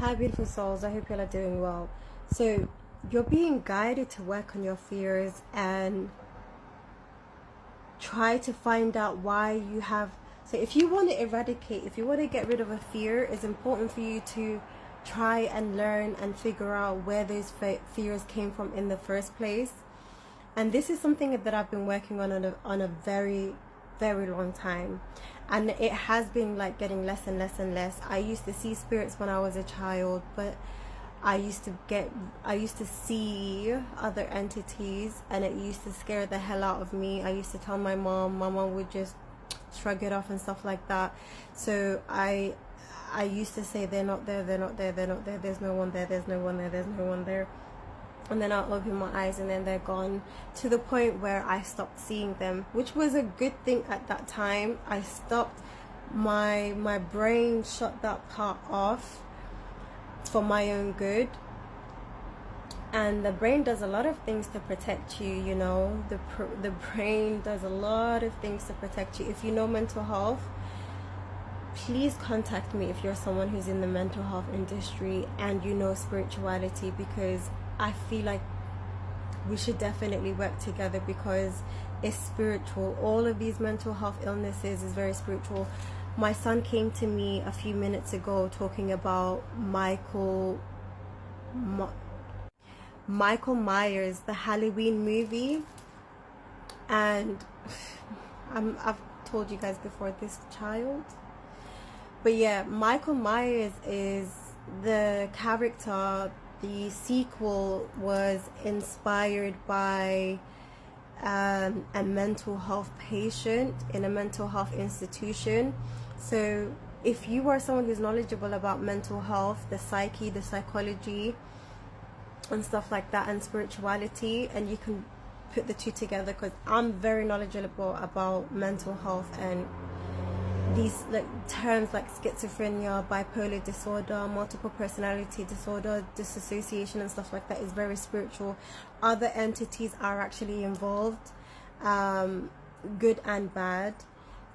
Hi, beautiful souls. I hope you all are doing well. So, you're being guided to work on your fears and try to find out why you have. So, if you want to eradicate, if you want to get rid of a fear, it's important for you to try and learn and figure out where those fears came from in the first place. And this is something that I've been working on a very, very long time, and it has been like getting less and less and less. I used to see spirits when I was a child, but I used to see other entities, and it used to scare the hell out of me. I used to tell my mom would just shrug it off and stuff like that. So I used to say, they're not there, they're not there, they're not there, there's no one there, there's no one there, there's no one there. And then I'll open my eyes and then they're gone, to the point where I stopped seeing them, which was a good thing at that time. I stopped, my brain shut that part off for my own good. And the brain does a lot of things to protect you, you know. The brain does a lot of things to protect you. If you know mental health, please contact me if you're someone who's in the mental health industry and you know spirituality, because I feel like we should definitely work together, because it's spiritual. All of these mental health illnesses is very spiritual. My son came to me a few minutes ago talking about Michael Myers, the Halloween movie, and I've told you guys before, this child. But yeah, Michael Myers is the character. The sequel was inspired by a mental health patient in a mental health institution. So if you are someone who's knowledgeable about mental health, the psyche, the psychology and stuff like that, and spirituality, and you can put the two together, because I'm very knowledgeable about mental health and these like terms like schizophrenia, bipolar disorder, multiple personality disorder, dissociation and stuff like that is very spiritual. Other entities are actually involved, good and bad,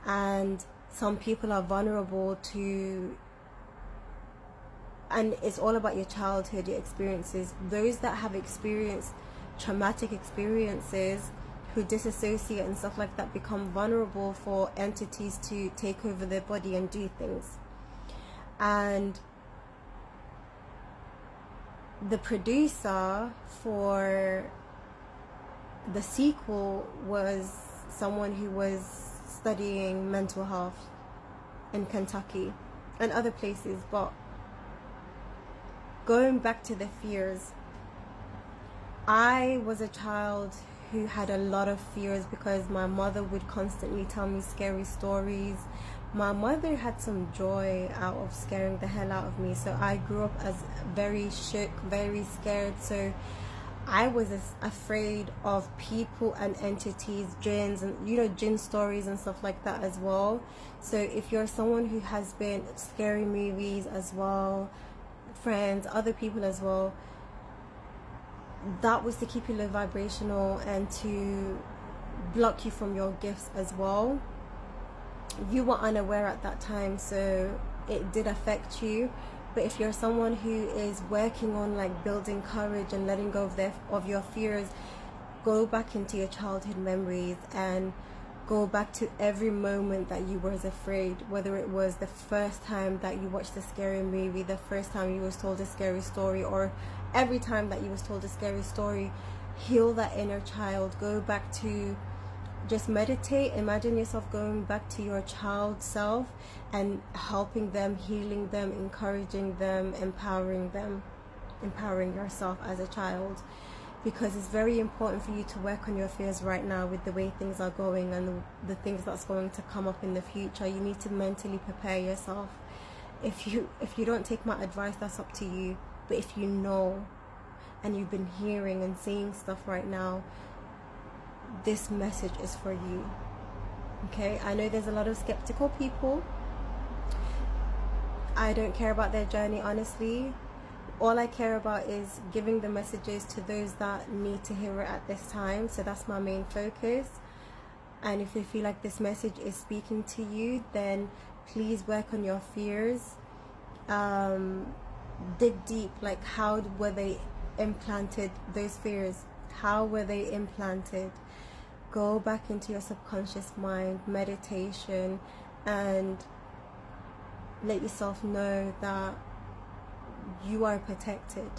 and some people are vulnerable to, and it's all about your childhood, your experiences. Those that have experienced traumatic experiences, who disassociate and stuff like that, become vulnerable for entities to take over their body and do things. And the producer for the sequel was someone who was studying mental health in Kentucky and other places. But going back to the fears, I was a child who had a lot of fears because my mother would constantly tell me scary stories. My mother had some joy out of scaring the hell out of me, so I grew up as very shook, very scared. So I was afraid of people and entities, jinns, and you know, jinn stories and stuff like that as well. So if you're someone who has been scary movies as well, friends, other people as well, that was to keep you low vibrational and to block you from your gifts as well. You were unaware at that time, so it did affect you. But if you're someone who is working on like building courage and letting go of your fears, go back into your childhood memories and go back to every moment that you were afraid, whether it was the first time that you watched a scary movie, the first time you was told a scary story, or every time that you was told a scary story. Heal that inner child. Go back to, just meditate, imagine yourself going back to your child self and helping them, healing them, encouraging them, empowering yourself as a child. Because it's very important for you to work on your fears right now with the way things are going and the things that's going to come up in the future. You need to mentally prepare yourself. If you don't take my advice, that's up to you. But if you know and you've been hearing and seeing stuff right now, this message is for you. Okay, I know there's a lot of skeptical people. I don't care about their journey, honestly. All I care about is giving the messages to those that need to hear it at this time. So that's my main focus. And if you feel like this message is speaking to you, then please work on your fears. dig deep, like how were they implanted, those fears, how were they implanted? Go back into your subconscious mind, meditation, and let yourself know that you are protected.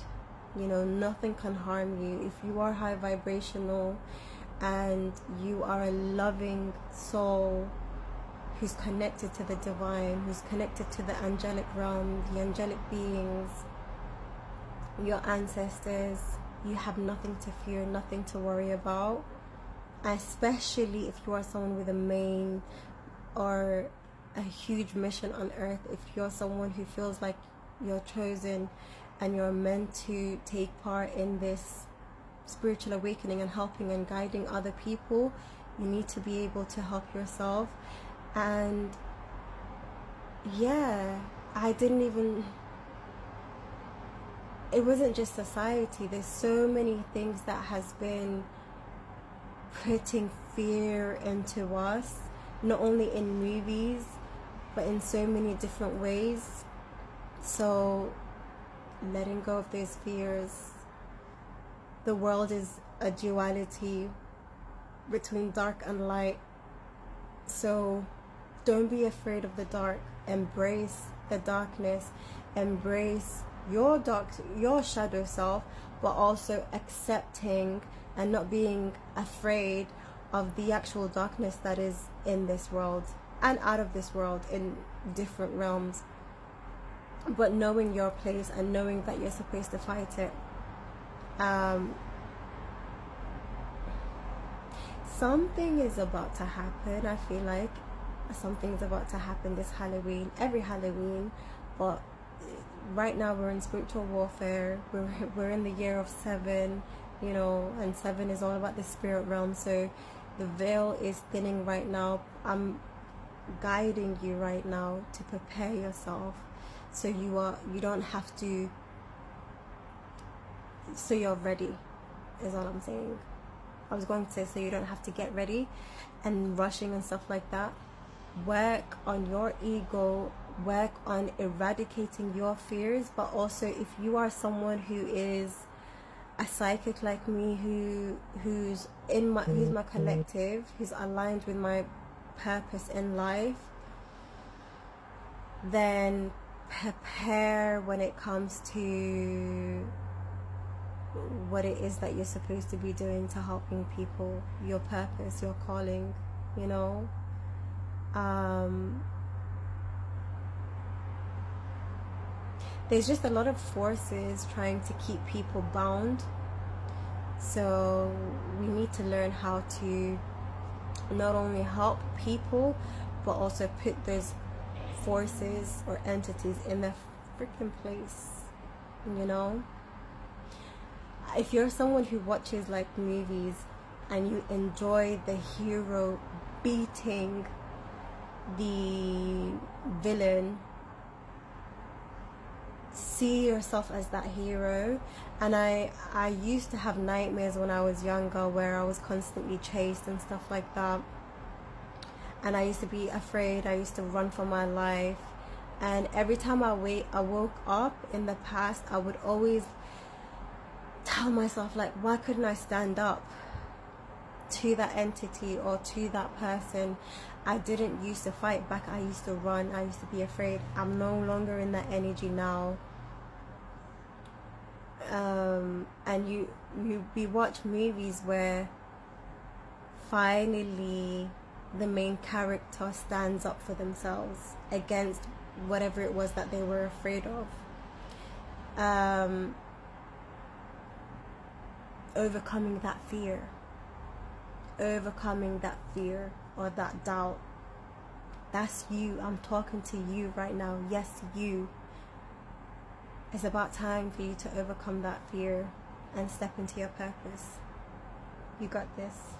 You know, nothing can harm you. If you are high vibrational and you are a loving soul who's connected to the divine, who's connected to the angelic realm, the angelic beings, your ancestors, you have nothing to fear, nothing to worry about. Especially if you are someone with a main or a huge mission on earth, if you're someone who feels like you're chosen and you're meant to take part in this spiritual awakening and helping and guiding other people, you need to be able to help yourself. And yeah, it wasn't just society. There's so many things that has been putting fear into us, not only in movies but in so many different ways. So letting go of those fears. The world is a duality between dark and light, so don't be afraid of the dark. Embrace the darkness, embrace your shadow self, but also accepting and not being afraid of the actual darkness that is in this world and out of this world in different realms. But knowing your place and knowing that you're supposed to fight it. Something is about to happen. I feel like something's about to happen this Halloween, every Halloween, but right now we're in spiritual warfare. We're in the year of 7, you know, and 7 is all about the spirit realm. So the veil is thinning right now. I'm guiding you right now to prepare yourself, so you don't have to, so you're ready, is all I'm saying. I was going to say, so you don't have to get ready and rushing and stuff like that. Work on your ego, work on eradicating your fears. But also, if you are someone who is a psychic like me, who's my collective, who's aligned with my purpose in life, then prepare when it comes to what it is that you're supposed to be doing to helping people, your purpose, your calling, you know. There's just a lot of forces trying to keep people bound, so we need to learn how to not only help people but also put those forces or entities in their freaking place, you know. If you're someone who watches like movies and you enjoy the hero beating the villain, see yourself as that hero. And I used to have nightmares when I was younger where I was constantly chased and stuff like that, and I used to be afraid. I used to run for my life, and every time I woke up in the past, I would always tell myself, like, why couldn't I stand up to that entity or to that person? I didn't used to fight back. I used to run. I used to be afraid. I'm no longer in that energy now. And we watch movies where finally the main character stands up for themselves against whatever it was that they were afraid of. Overcoming that fear or that doubt. That's you. I'm talking to you right now. Yes, you. It's about time for you to overcome that fear and step into your purpose. You got this.